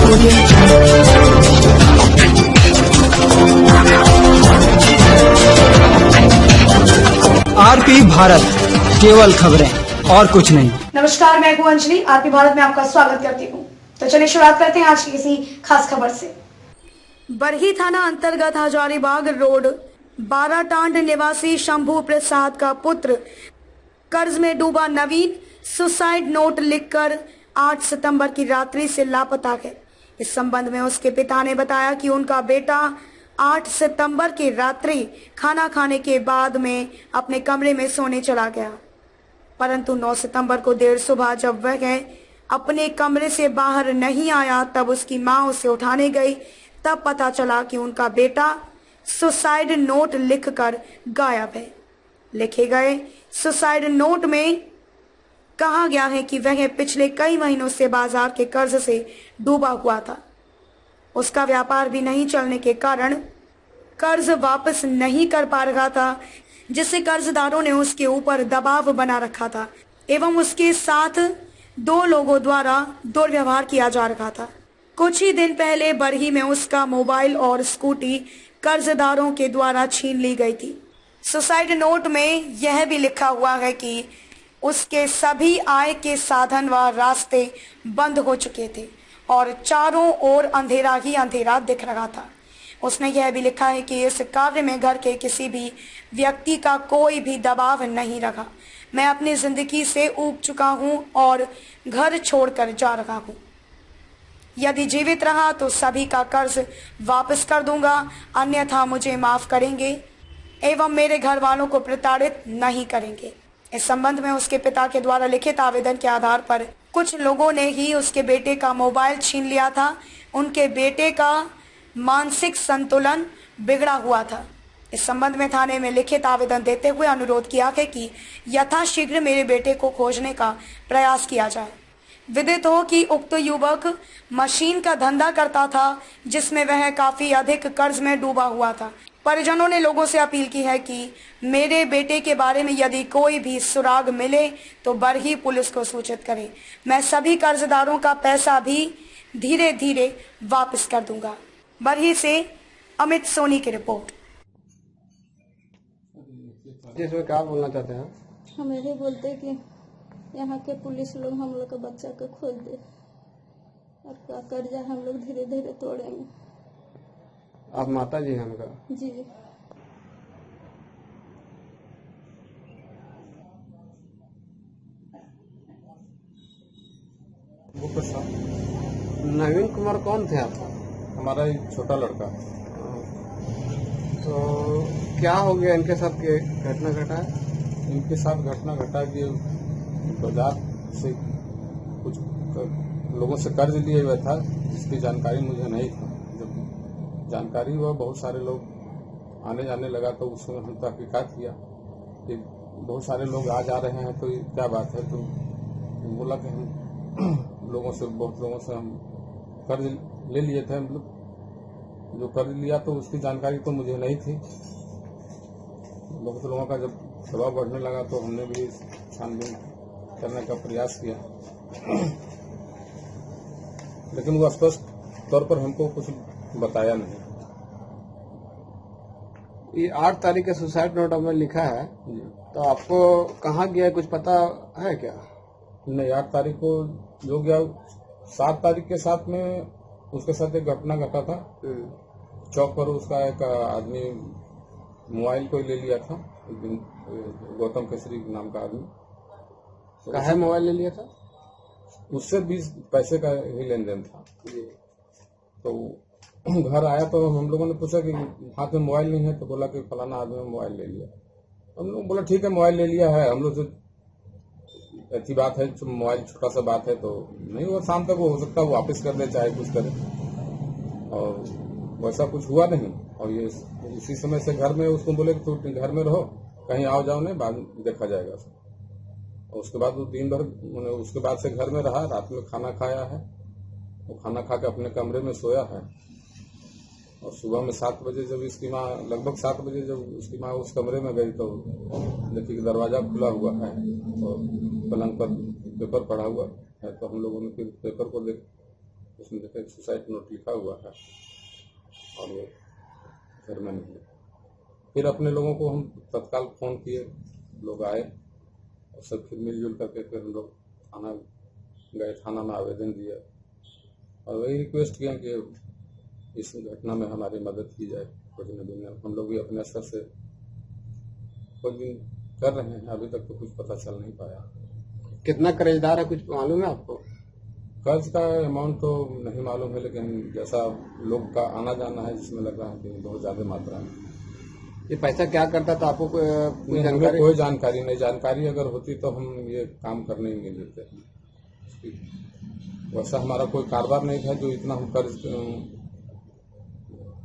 RP Bharat, केवल खबरें और कुछ नहीं। नमस्कार, मैं हूं अंजलि। आरपी भारत में आपका स्वागत करती हूं। तो चलिए शुरुआत करते हैं आज की किसी खास खबर से। बरही थाना अंतर्गत हजारीबाग रोड बाराटांड निवासी शंभू प्रसाद का पुत्र कर्ज में डूबा नवीन सुसाइड नोट लिखकर 8 सितंबर की रात्रि से लापता है। इस संबंध में उसके पिता ने बताया कि उनका बेटा 8 सितंबर की रात्रि खाना खाने के बाद में अपने कमरे में सोने चला गया, परंतु 9 सितंबर को देर सुबह जब वह अपने कमरे से बाहर नहीं आया तब उसकी मां उसे उठाने गई। तब पता चला कि उनका बेटा सुसाइड नोट लिखकर गायब है। लिखे गए सुसाइड नोट में कहा गया है कि वह पिछले कई महीनों से बाजार के कर्ज से डूबा हुआ था। उसका व्यापार भी नहीं चलने के कारण कर्ज वापस नहीं कर पा रहा था, जिससे कर्जदारों ने उसके ऊपर दबाव बना रखा था एवं उसके साथ 2 लोगों द्वारा दुर्व्यवहार किया जा रहा था। कुछ ही दिन पहले बरही में उसका मोबाइल और स्कूटी कर्जदारों के द्वारा छीन ली गई थी। सुसाइड नोट में यह भी लिखा हुआ है कि उसके सभी आय के साधन व रास्ते बंद हो चुके थे और चारों ओर अंधेरा ही अंधेरा दिख रहा था। उसने यह भी लिखा है कि इस कार्य में घर के किसी भी व्यक्ति का कोई भी दबाव नहीं रखा। मैं अपनी जिंदगी से ऊब चुका हूं और घर छोड़कर जा रहा हूं। यदि जीवित रहा तो सभी का कर्ज वापस कर दूंगा, अन्यथा मुझे माफ करेंगे एवं मेरे घर वालों को प्रताड़ित नहीं करेंगे। इस संबंध में उसके पिता के द्वारा लिखित आवेदन के आधार पर कुछ लोगों ने ही उसके बेटे का मोबाइल छीन लिया था। उनके बेटे का मानसिक संतुलन बिगड़ा हुआ था। इस संबंध में थाने में लिखित आवेदन देते हुए अनुरोध किया है कि यथाशीघ्र मेरे बेटे को खोजने का प्रयास किया जाए। विदित हो कि उक्त युवक मशीन का धंधा करता था, जिसमें वह काफी अधिक कर्ज में डूबा हुआ था। परिजनों ने लोगों से अपील की है कि मेरे बेटे के बारे में यदि कोई भी सुराग मिले तो बरही पुलिस को सूचित करें। मैं सभी कर्जदारों का पैसा भी धीरे धीरे वापस कर दूंगा। बरही से अमित सोनी की रिपोर्ट। इसमें क्या बोलना चाहते हैं? हम यही बोलते कि यहाँ के पुलिस लोग हम लोग का बच्चा को खोज दे और का कर्जा हम लोग धीरे धीरे तोड़ेंगे। आप माता जी हैं उनका? जी। वो प्रसाद। नवीन कुमार कौन थे आप? हमारा एक छोटा लड़का। तो क्या हो गया इनके साथ? के घटना घटा है? इनके साथ घटना घटा कि बाजार से कुछ लोगों से कर्ज लिए हुआ था, जिसकी जानकारी मुझे नहीं था। जब जानकारी हुआ, बहुत सारे लोग आने जाने लगा तो उसमें हम तहकीकात किया कि बहुत सारे लोग आ जा रहे हैं, तो ये क्या बात है। तो बोला कि हम बहुत लोगों से हम कर्ज ले लिए थे। हम लोग जो कर्ज लिया तो उसकी जानकारी तो मुझे नहीं थी। बहुत लोगों का जब दबाव बढ़ने लगा तो हमने भी छानबीन करने का प्रयास किया, लेकिन वो स्पष्ट तौर पर हमको कुछ बताया नहीं। ये 8 तारीख का सुसाइड नोट हमें लिखा है, तो आपको कहाँ गया कुछ पता है क्या? नहीं, 8 तारीख को जो गया, 7 तारीख के साथ में उसके साथ एक घटना घटा था। चौक पर उसका एक आदमी मोबाइल को ले लिया था, गौतम केसरी नाम का आदमी। काहे मोबाइल ले लिया था? उससे 20 पैसे का ही लेन देन था। तो घर आया तो हम लोगों ने पूछा कि हाथ में मोबाइल नहीं है, तो बोला कि फलाना आदमी ने मोबाइल ले लिया। हम लोग बोला ठीक है, मोबाइल ले लिया है, हम लोग से अच्छी बात है, मोबाइल छोटा सा बात है तो नहीं हुआ। शाम तक वो हो सकता है वो वापस कर दे, चाहे कुछ करे, और वैसा कुछ हुआ नहीं। और ये उसी समय से घर में उसको बोले कि तुम घर में रहो, कहीं आओ जाओ नहीं, बाद में देखा जाएगा। और उसके बाद वो दिन भर उसके बाद से घर में रहा। रात में खाना खाया है, वो खाना खा के अपने कमरे में सोया है। और सुबह में 7 बजे जब इसकी माँ, लगभग 7 बजे जब उसकी माँ उस कमरे में गई तो देखी कि दरवाजा खुला हुआ है और पलंग पर पेपर पड़ा हुआ है। तो हम लोगों ने फिर पेपर को उसमें देखा सुसाइड नोट लिखा हुआ है और वो घर में निकले। फिर अपने लोगों को हम तत्काल फोन किए, लोग आए और सब फिर मिलजुल करके फिर हम लोग थाना गए, थाना में आवेदन दिया और वही रिक्वेस्ट किया कि इस घटना में हमारी मदद की जाए। खोजने दुनिया हम लोग भी अपने स्तर से खोजबीन कर रहे हैं, अभी तक तो कुछ पता चल नहीं पाया। कितना कर्जदार है कुछ मालूम है आपको? कर्ज का अमाउंट तो नहीं मालूम है, लेकिन जैसा लोग का आना जाना है जिसमें लग रहा है कि बहुत ज्यादा मात्रा में। ये पैसा क्या करता था आपको कोई हमें जानकारी? कोई जानकारी नहीं। जानकारी अगर होती तो हम ये काम करने ही नहीं देते। वैसा हमारा कोई कारोबार नहीं था जो इतना हम कर्ज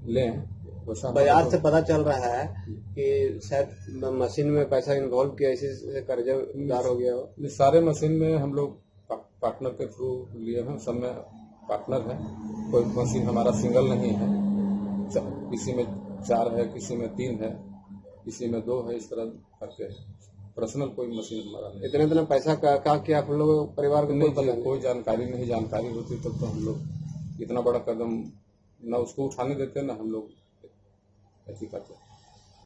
लें। वैसा बाजार से पता चल रहा है कि शायद मशीन में पैसा इन्वॉल्व किया, इसी से कर्जदार हो गया हो। इस सारे मशीन में हम लोग पार्टनर के थ्रू लिए हैं, सब में पार्टनर है। कोई मशीन हमारा सिंगल नहीं है, किसी में 4 है, किसी में 3 है, किसी में 2 है, इस तरह करके पर्सनल कोई मशीन हमारा नहीं। इतना पैसा का क्या आप लोग परिवार को कोई जानकारी नहीं। जानकारी होती तब तो हम लोग इतना बड़ा कदम न उसको उठाने देते न हम लोग ऐसी करते।